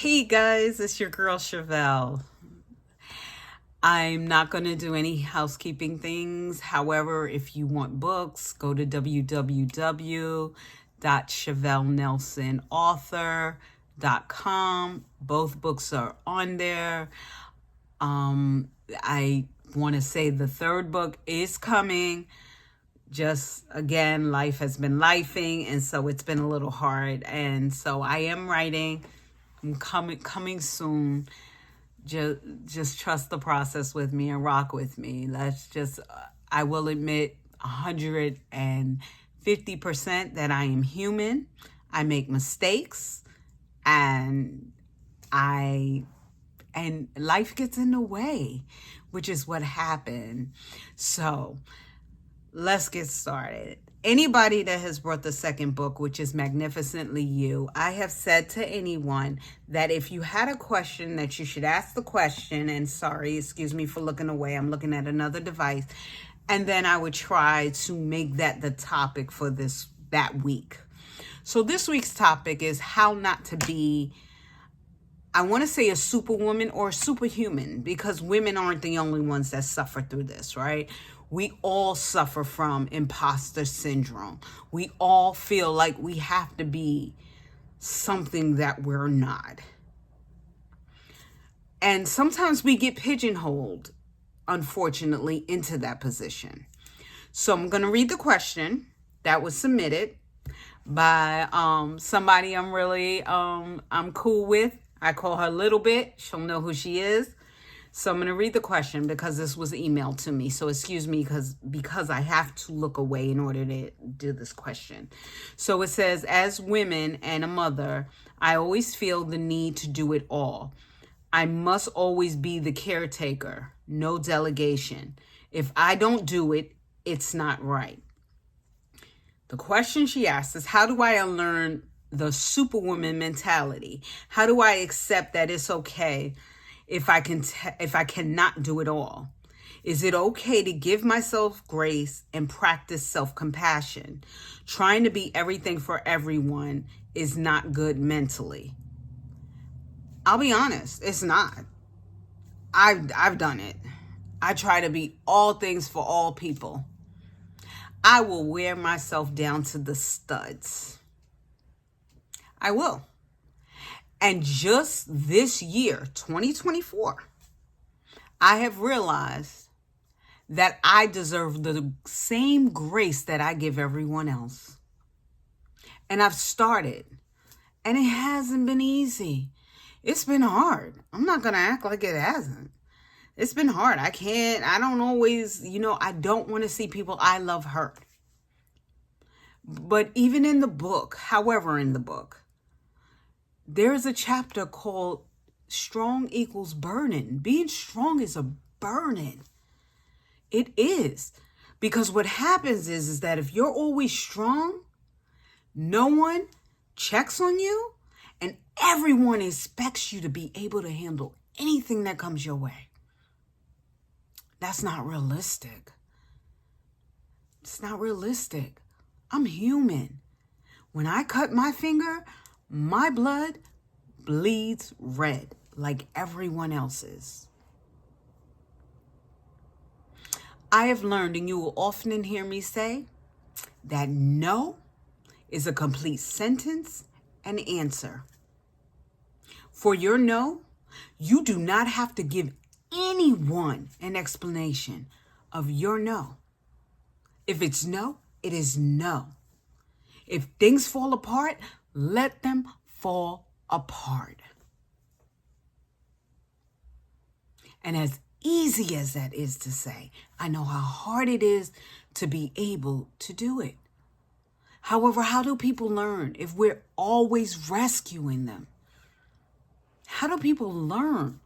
Hey guys, it's your girl Chevelle. I'm not going to do any housekeeping things. However, if you want books, go to www.chevellenelsonauthor.com. Both books are on there. I want to say the third book is coming. Just again, life has been lifing, and so it's been a little hard. And so I am writing. I'm coming soon. Just trust the process with me and rock with me. I will admit 150% that I am human. I make mistakes, and life gets in the way, which is what happened. So let's get started. Anybody that has brought the second book, which is Magnificently You, I have said to anyone that if you had a question, that you should ask the question. And sorry, excuse me for looking away. I'm looking at another device. And then I would try to make that the topic for that week. So this week's topic is how not to be, I want to say, a superwoman or a superhuman, because women aren't the only ones that suffer through this, right? We all suffer from imposter syndrome. We all feel like we have to be something that we're not. And sometimes we get pigeonholed, unfortunately, into that position. So I'm going to read the question that was submitted by somebody I'm cool with. I call her Little Bit. She'll know who she is. So I'm going to read the question because this was emailed to me. So excuse me because I have to look away in order to do this question. So it says, as women and a mother, I always feel the need to do it all. I must always be the caretaker, no delegation. If I don't do it, it's not right. The question she asked is, how do I unlearn the superwoman mentality? How do I accept that it's okay if I cannot do it all? Is it okay to give myself grace and practice self-compassion? Trying to be everything for everyone is not good mentally. I'll be honest, it's not. I've done it. I try to be all things for all people. I will wear myself down to the studs. I will. And just this year, 2024, I have realized that I deserve the same grace that I give everyone else. And I've started, and it hasn't been easy. It's been hard. I'm not going to act like it hasn't. It's been hard. I don't always, I don't want to see people I love hurt. But even in the book, there's a chapter called Strong Equals Burden. Being strong is a burden. It is. Because what happens is that if you're always strong, no one checks on you, and everyone expects you to be able to handle anything that comes your way. That's not realistic. It's not realistic. I'm human. When I cut my finger, my blood bleeds red like everyone else's. I have learned, and you will often hear me say, that no is a complete sentence and answer. For your no, you do not have to give anyone an explanation of your no. If it's no, it is no. If things fall apart, let them fall apart. And as easy as that is to say, I know how hard it is to be able to do it. However, how do people learn if we're always rescuing them? How do people learn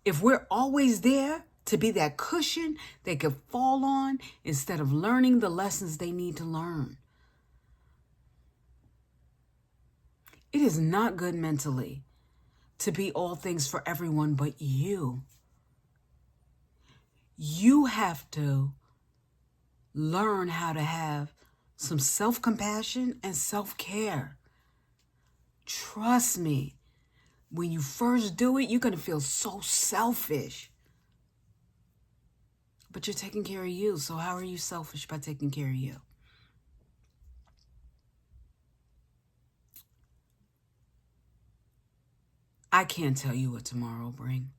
if we're always there to be that cushion they could fall on instead of learning the lessons they need to learn? It is not good mentally to be all things for everyone but you. You have to learn how to have some self-compassion and self-care. Trust me, When you first do it, you're going to feel so selfish. But you're taking care of you. So how are you selfish by taking care of you? I can't tell you what tomorrow will bring.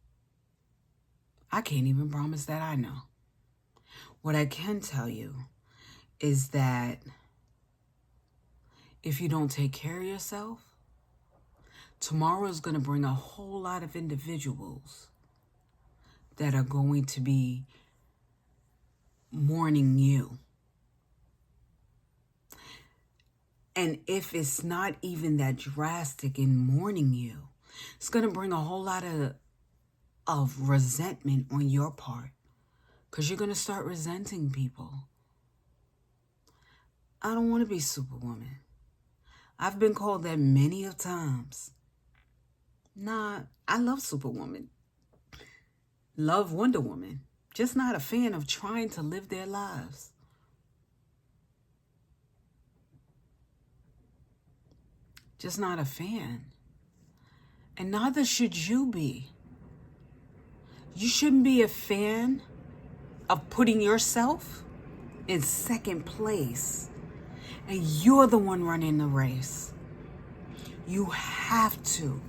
I can't even promise that I know. What I can tell you is that if you don't take care of yourself, tomorrow is going to bring a whole lot of individuals that are going to be mourning you. And if it's not even that drastic in mourning you, it's going to bring a whole lot of resentment on your part, because you're going to start resenting people. I don't want to be Superwoman. I've been called that many of times. Nah, I love Superwoman. Love Wonder Woman. Just not a fan of trying to live their lives. Just not a fan. And neither should you be. You shouldn't be a fan of putting yourself in second place. And you're the one running the race. You have to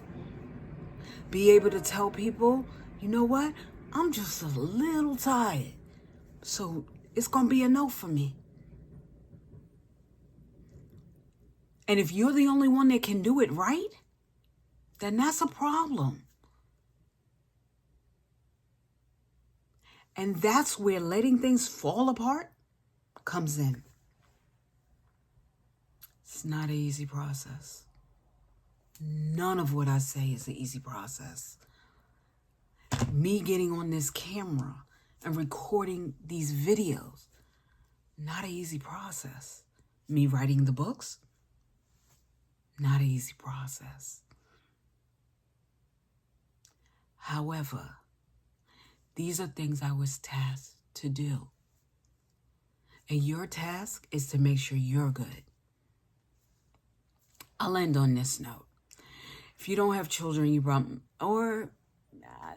be able to tell people, you know what? I'm just a little tired. So it's going to be a no for me. And if you're the only one that can do it right, then that's a problem. And that's where letting things fall apart comes in. It's not an easy process. None of what I say is an easy process. Me getting on this camera and recording these videos, not an easy process. Me writing the books, not an easy process. However, these are things I was tasked to do. And your task is to make sure you're good. I'll end on this note. If you don't have children,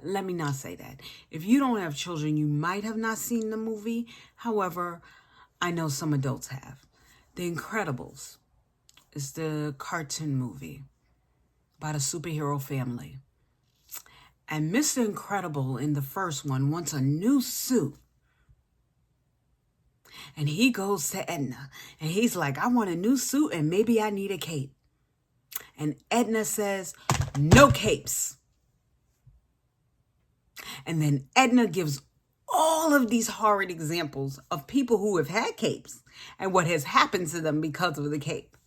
let me not say that. If you don't have children, you might have not seen the movie. However, I know some adults have. The Incredibles is the cartoon movie about a superhero family. And Mr. Incredible in the first one wants a new suit. And he goes to Edna and he's like, I want a new suit and maybe I need a cape. And Edna says, no capes. And then Edna gives all of these horrid examples of people who have had capes and what has happened to them because of the cape.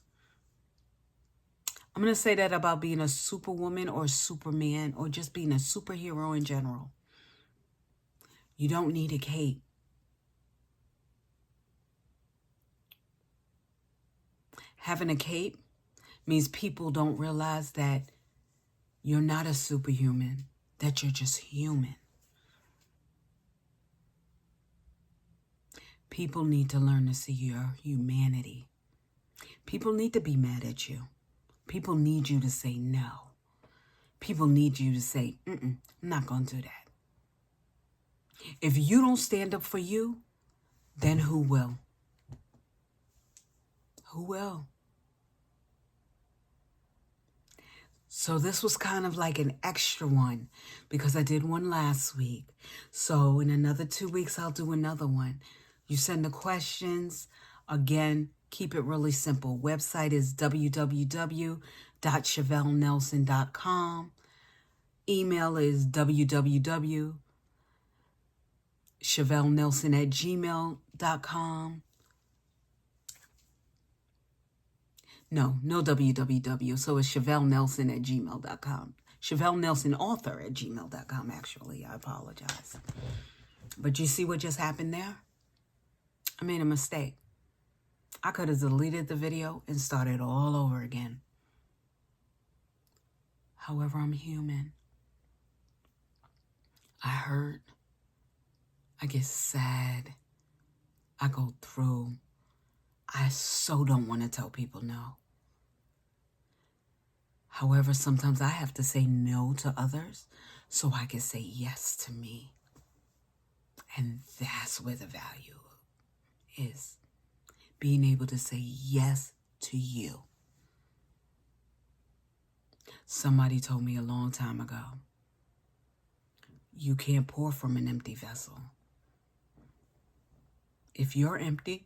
I'm going to say that about being a superwoman or Superman or just being a superhero in general. You don't need a cape. Having a cape means people don't realize that you're not a superhuman, that you're just human. People need to learn to see your humanity. People need to be mad at you. People need you to say no. People need you to say, I'm not going to do that. If you don't stand up for you, then who will? Who will? So this was kind of like an extra one because I did one last week. So in another 2 weeks, I'll do another one. You send the questions. Again, keep it really simple. Website is www.chevellenelson.com. Email is www.chevellenelson@gmail.com. No www. So it's chevellenelson@gmail.com. chevellenelsonauthor@gmail.com, actually. I apologize. But you see what just happened there? I made a mistake. I could have deleted the video and started all over again. However, I'm human. I hurt. I get sad. I go through. I so don't want to tell people no. However, sometimes I have to say no to others so I can say yes to me. And that's where the value is. Being able to say yes to you. Somebody told me a long time ago, you can't pour from an empty vessel. If you're empty,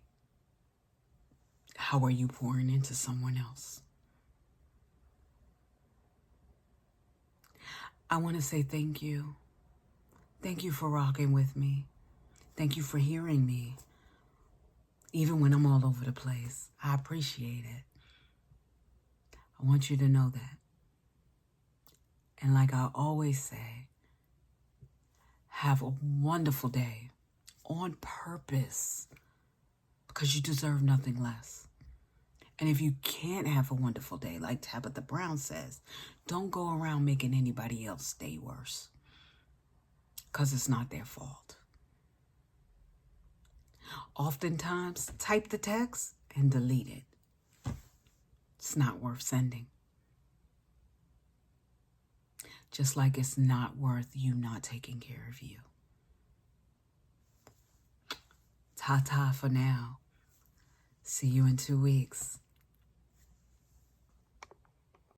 how are you pouring into someone else? I want to say thank you. Thank you for rocking with me. Thank you for hearing me. Even when I'm all over the place, I appreciate it. I want you to know that. And like I always say, have a wonderful day on purpose because you deserve nothing less. And if you can't have a wonderful day, like Tabitha Brown says, don't go around making anybody else stay worse because it's not their fault. Oftentimes, type the text and delete it. It's not worth sending. Just like it's not worth you not taking care of you. Ta-ta for now. See you in 2 weeks.